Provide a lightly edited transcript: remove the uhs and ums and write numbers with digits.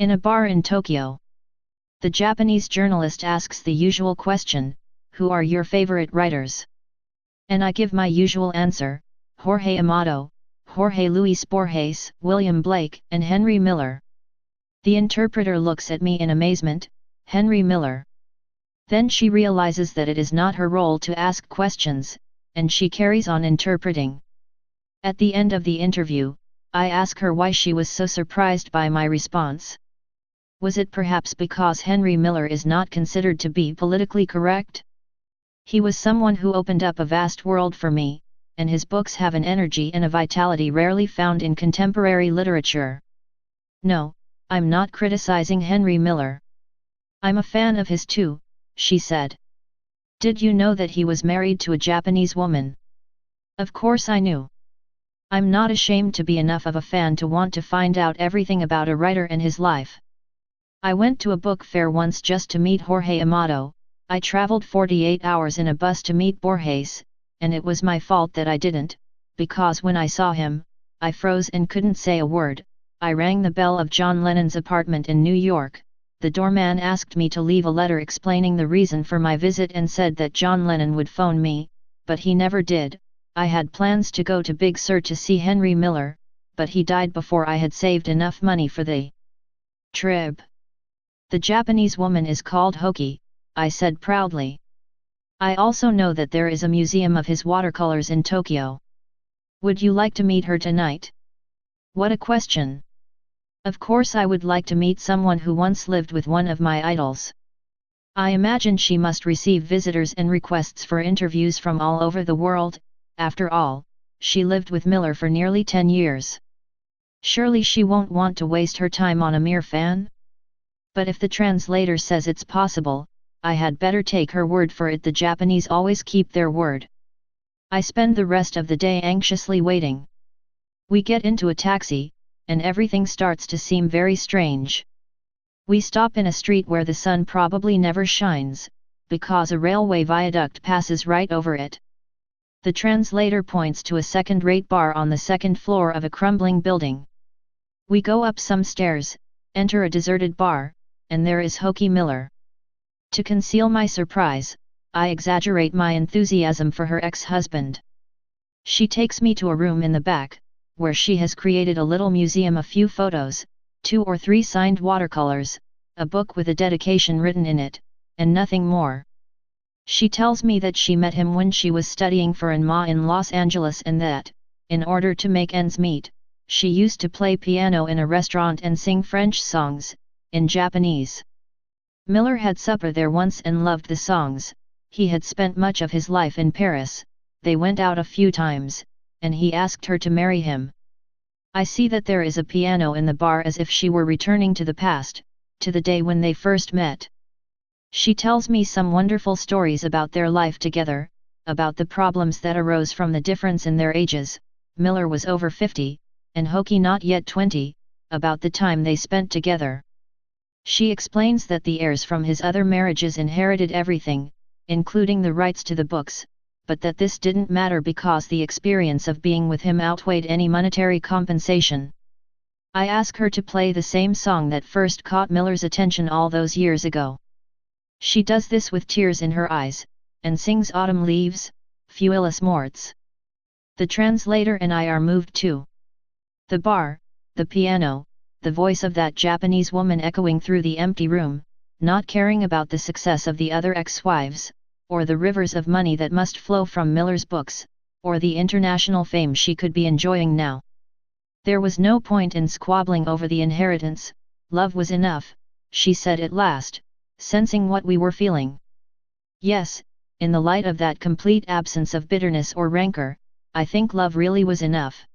In a bar in Tokyo, the Japanese journalist asks the usual question, "Who are your favorite writers?" And I give my usual answer, Jorge Amado, Jorge Luis Borges, William Blake, and Henry Miller. The interpreter looks at me in amazement, Henry Miller. Then she realizes that it is not her role to ask questions, and she carries on interpreting. At the end of the interview, I ask her why she was so surprised by my response. Was it perhaps because Henry Miller is not considered to be politically correct? He was someone who opened up a vast world for me, and his books have an energy and a vitality rarely found in contemporary literature. No, I'm not criticizing Henry Miller. I'm a fan of his too, she said. Did you know that he was married to a Japanese woman? Of course I knew. I'm not ashamed to be enough of a fan to want to find out everything about a writer and his life. I went to a book fair once just to meet Jorge Amado. I traveled 48 hours in a bus to meet Borges, and it was my fault that I didn't, because when I saw him, I froze and couldn't say a word. I rang the bell of John Lennon's apartment in New York. The doorman asked me to leave a letter explaining the reason for my visit and said that John Lennon would phone me, but he never did. I had plans to go to Big Sur to see Henry Miller, but he died before I had saved enough money for the trip. The Japanese woman is called Hoki, I said proudly. I also know that there is a museum of his watercolors in Tokyo. Would you like to meet her tonight? What a question! Of course I would like to meet someone who once lived with one of my idols. I imagine she must receive visitors and requests for interviews from all over the world. After all, she lived with Miller for nearly 10 years. Surely she won't want to waste her time on a mere fan? But if the translator says it's possible, I had better take her word for it. The Japanese always keep their word. I spend the rest of the day anxiously waiting. We get into a taxi, and everything starts to seem very strange. We stop in a street where the sun probably never shines, because a railway viaduct passes right over it. The translator points to a second-rate bar on the second floor of a crumbling building. We go up some stairs, enter a deserted bar, and there is Hoki Miller. To conceal my surprise, I exaggerate my enthusiasm for her ex-husband. She takes me to a room in the back, where she has created a little museum, a few photos, 2 or 3 signed watercolors, a book with a dedication written in it, and nothing more. She tells me that she met him when she was studying for an MA in Los Angeles and that, in order to make ends meet, she used to play piano in a restaurant and sing French songs, in Japanese. Miller had supper there once and loved the songs. He had spent much of his life in Paris. They went out a few times, and he asked her to marry him. I see that there is a piano in the bar as if she were returning to the past, to the day when they first met. She tells me some wonderful stories about their life together, about the problems that arose from the difference in their ages. Miller was over 50, and Hoki not yet 20, about the time they spent together. She explains that the heirs from his other marriages inherited everything, including the rights to the books, but that this didn't matter because the experience of being with him outweighed any monetary compensation. I ask her to play the same song that first caught Miller's attention all those years ago. She does this with tears in her eyes, and sings Autumn Leaves, Fuilis Morts. The translator and I are moved too. The bar, the piano, the voice of that Japanese woman echoing through the empty room, not caring about the success of the other ex-wives, or the rivers of money that must flow from Miller's books, or the international fame she could be enjoying now. There was no point in squabbling over the inheritance. Love was enough, she said at last, sensing what we were feeling. Yes, in the light of that complete absence of bitterness or rancor, I think love really was enough.